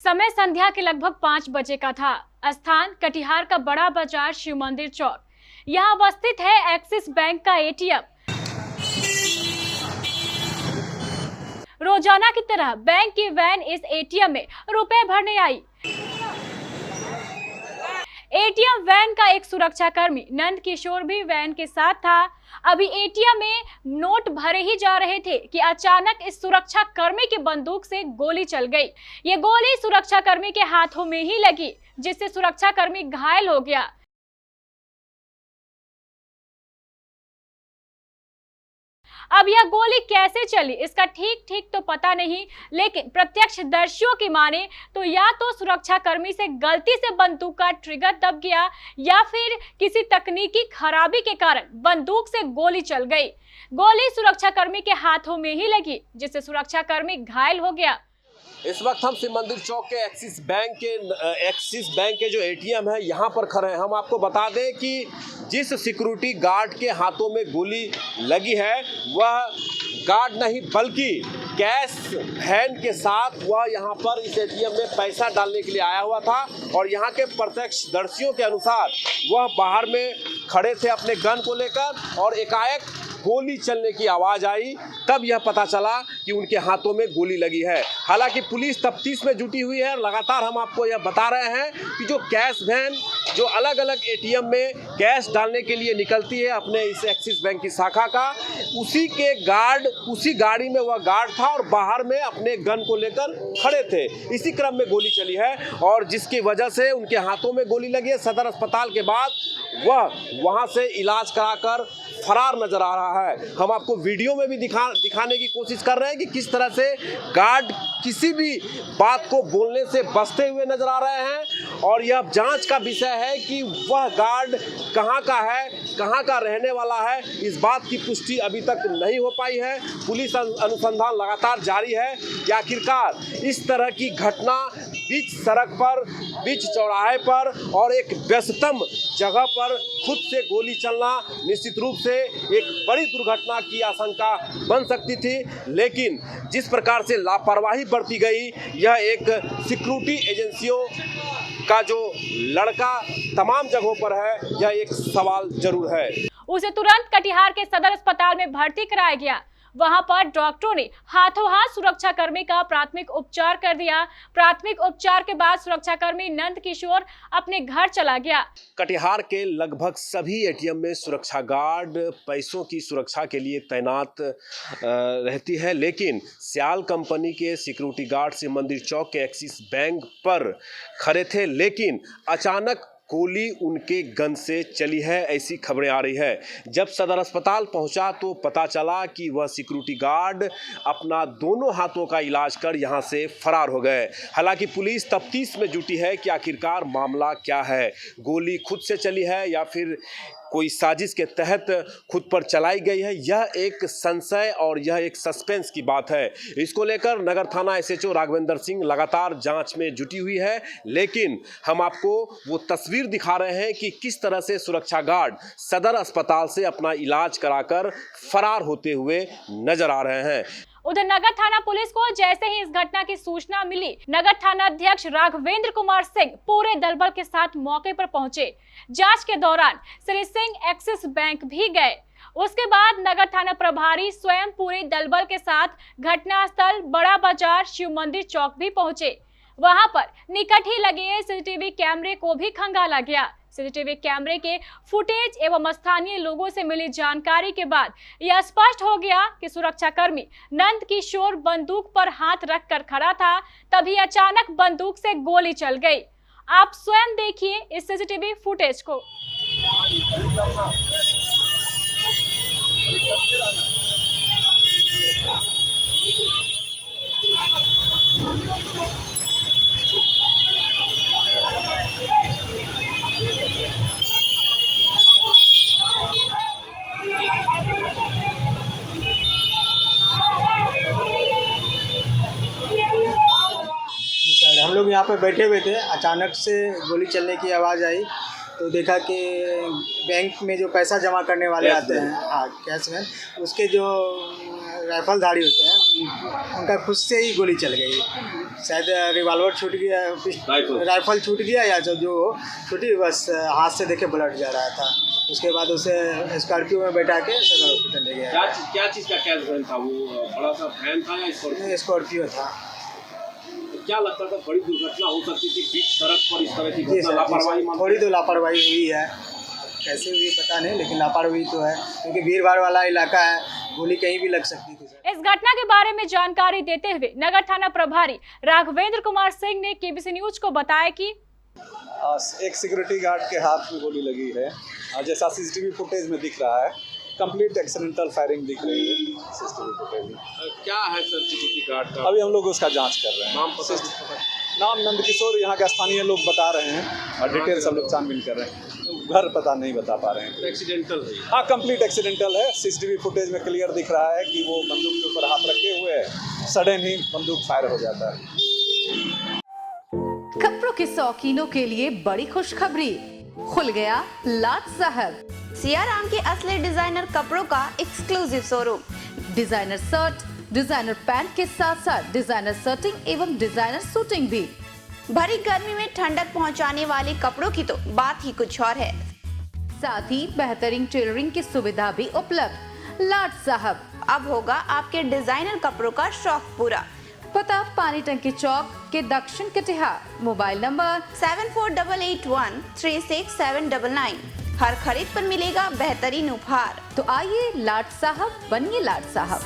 समय संध्या के लगभग 5 बजे का था। स्थान कटिहार का बड़ा बाजार शिव मंदिर चौक। यहाँ अवस्थित है एक्सिस बैंक का एटीएम। रोजाना की तरह बैंक की वैन इस एटीएम में रुपए भरने आई। एटीएम वैन का एक सुरक्षाकर्मी नंद किशोर भी वैन के साथ था। अभी एटीएम में नोट भरे ही जा रहे थे कि अचानक इस सुरक्षाकर्मी की बंदूक से गोली चल गई। ये गोली सुरक्षाकर्मी के हाथों में ही लगी, जिससे सुरक्षाकर्मी घायल हो गया। अब यह गोली कैसे चली इसका ठीक तो पता नहीं, लेकिन प्रत्यक्षदर्शियों की माने तो या तो सुरक्षाकर्मी से गलती से बंदूक का ट्रिगर दब गया या फिर किसी तकनीकी खराबी के कारण बंदूक से गोली चल गई। गोली सुरक्षाकर्मी के हाथों में ही लगी, जिससे सुरक्षाकर्मी घायल हो गया। इस वक्त हम शिव मंदिर चौक के एक्सिस बैंक के जो एटीएम है यहाँ पर खड़े हैं। हम आपको बता दें कि जिस सिक्योरिटी गार्ड के हाथों में गोली लगी है वह गार्ड नहीं बल्कि कैश वैन के साथ वह यहाँ पर इस एटीएम में पैसा डालने के लिए आया हुआ था और यहाँ के प्रत्यक्षदर्शियों के अनुसार वह बाहर में खड़े थे अपने गन को लेकर और एकाएक गोली चलने की आवाज़ आई। तब यह पता चला कि उनके हाथों में गोली लगी है। हालांकि पुलिस तफ्तीश में जुटी हुई है। लगातार हम आपको यह बता रहे हैं कि जो कैश वैन जो अलग अलग एटीएम में कैश डालने के लिए निकलती है अपने इस एक्सिस बैंक की शाखा का, उसी गाड़ी में वह गार्ड था और बाहर में अपने गन को लेकर खड़े थे। इसी क्रम में गोली चली है और जिसकी वजह से उनके हाथों में गोली लगी है। सदर अस्पताल के बाद वह वहां से इलाज कराकर फरार नजर आ रहा है। हम आपको वीडियो में भी दिखाने की कोशिश कर रहे हैं कि किस तरह से गार्ड किसी भी बात को बोलने से बचते हुए नजर आ रहे हैं और यह जांच का विषय है कि वह गार्ड कहां का है, कहां का रहने वाला है। इस बात की पुष्टि अभी तक नहीं हो पाई है। पुलिस अनुसंधान लगातार जारी है कि आखिरकार इस तरह की घटना बीच सड़क पर, बीच चौराहे पर और एक व्यस्तम जगह पर खुद से गोली चलना निश्चित रूप से एक बड़ी दुर्घटना की आशंका बन सकती थी। लेकिन जिस प्रकार से लापरवाही बरती गई, यह एक सिक्योरिटी एजेंसियों का जो लड़का तमाम जगहों पर है, यह एक सवाल जरूर है। उसे तुरंत कटिहार के सदर अस्पताल में भर्ती कराया गया। वहां पर डॉक्टरों ने हाथों हाथ सुरक्षाकर्मी का प्राथमिक उपचार कर दिया। प्राथमिक उपचार के बाद सुरक्षाकर्मी नंद किशोर अपने घर चला गया। कटिहार के लगभग सभी एटीएम में सुरक्षा गार्ड पैसों की सुरक्षा के लिए तैनात रहती है, लेकिन सियाल कंपनी के सिक्योरिटी गार्ड शिव मंदिर चौक के एक्सिस बैंक पर खड़े थे, लेकिन अचानक गोली उनके गन से चली है, ऐसी खबरें आ रही है। जब सदर अस्पताल पहुंचा तो पता चला कि वह सिक्योरिटी गार्ड अपना दोनों हाथों का इलाज कर यहां से फरार हो गए। हालांकि पुलिस तफ्तीश में जुटी है कि आखिरकार मामला क्या है, गोली खुद से चली है या फिर कोई साजिश के तहत खुद पर चलाई गई है। यह एक संशय और यह एक सस्पेंस की बात है। इसको लेकर नगर थाना एसएचओ राघवेंद्र सिंह लगातार जांच में जुटी हुई है, लेकिन हम आपको वो तस्वीर दिखा रहे हैं कि किस तरह से सुरक्षा गार्ड सदर अस्पताल से अपना इलाज कराकर फरार होते हुए नजर आ रहे हैं। उधर नगर थाना पुलिस को जैसे ही इस घटना की सूचना मिली, नगर थाना अध्यक्ष राघवेंद्र कुमार सिंह पूरे दलबल के साथ मौके पर पहुंचे। जांच के दौरान श्री सिंह एक्सिस बैंक भी गए। उसके बाद नगर थाना प्रभारी स्वयं पूरे दलबल के साथ घटनास्थल बड़ा बाजार शिव मंदिर चौक भी पहुंचे। वहां पर निकट ही लगे सीसीटीवी कैमरे को भी खंगाला गया। सीसीटीवी कैमरे के फुटेज एवं स्थानीय लोगों से मिली जानकारी के बाद यह स्पष्ट हो गया कि सुरक्षाकर्मी नंद किशोर बंदूक पर हाथ रखकर खड़ा था, तभी अचानक बंदूक से गोली चल गई। आप स्वयं देखिए इस सीसीटीवी फुटेज को। हम लोग यहाँ पे बैठे हुए थे, अचानक से गोली चलने की आवाज़ आई तो देखा कि बैंक में जो पैसा जमा करने वाले आते हैं, हाँ कैश में, उसके जो राइफलधारी होते हैं उनका खुद से ही गोली चल गई, शायद रिवॉल्वर छूट गया, राइफल छूट गया या जो छूटी, बस हाथ से देखे ब्लड जा रहा था। उसके बाद उसे स्कॉर्पियो में बैठा के सदर हॉस्पिटल ले गया। क्या चीज़ का कैश वैन था? वो बड़ा सा वैन था या स्कॉर्पियो था? क्या लगता था बड़ी दुर्घटना हो सकती थी बीच सड़क पर इस तरह की घटना? लापरवाही? थोड़ी तो लापरवाही हुई है, कैसे हुई पता नहीं, लेकिन लापरवाही तो है क्योंकि भीड़ भाड़ वाला इलाका है, गोली कहीं भी लग सकती थी। इस घटना के बारे में जानकारी देते हुए नगर थाना प्रभारी राघवेंद्र कुमार सिंह ने केबीसी न्यूज को बताया कि एक सिक्योरिटी गार्ड के हाथ में गोली लगी है, जैसा सीसीटीवी फुटेज में दिख रहा है। कंप्लीट एक्सीडेंटल फायरिंग दिख रही है सीसीटीवी फुटेज में। क्या है सर सिक्योरिटी गार्ड का? अभी हम लोग उसका जांच कर रहे हैं। नाम नंदकिशोर यहाँ के स्थानीय लोग बता रहे हैं और डिटेल्स हम लोग छानबीन कर रहे हैं, घर पता नहीं बता पा रहे हैं। एक्सीडेंटल है? हाँ, कंप्लीट एक्सीडेंटल है। सीसीटीवी फुटेज में क्लियर दिख रहा है कि वो बंदूक के ऊपर हाथ रखे हुए है, सडन ही बंदूक फायर हो जाता है। कपड़ों के शौकीनों के लिए बड़ी खुशखबरी, खुल गया लाट साहब सियाराम के असली डिजाइनर कपड़ों का exclusive showroom. Designer shirt, designer pant के साथ साथ डिजाइनर शर्टिंग एवं डिजाइनर सूटिंग भी। भरी गर्मी में ठंडक पहुंचाने वाले कपड़ों की तो बात ही कुछ और है। साथ ही बेहतरीन टेलरिंग की सुविधा भी उपलब्ध। लाट साहब अब होगा आपके डिजाइनर कपड़ों का शौक पूरा। पता पानी टंकी चौक के दक्षिण कटिहार। Mobile number 7481136799। हर खरीद पर मिलेगा बेहतरीन उपहार। तो आइए लाट साहब बनिए लाट साहब।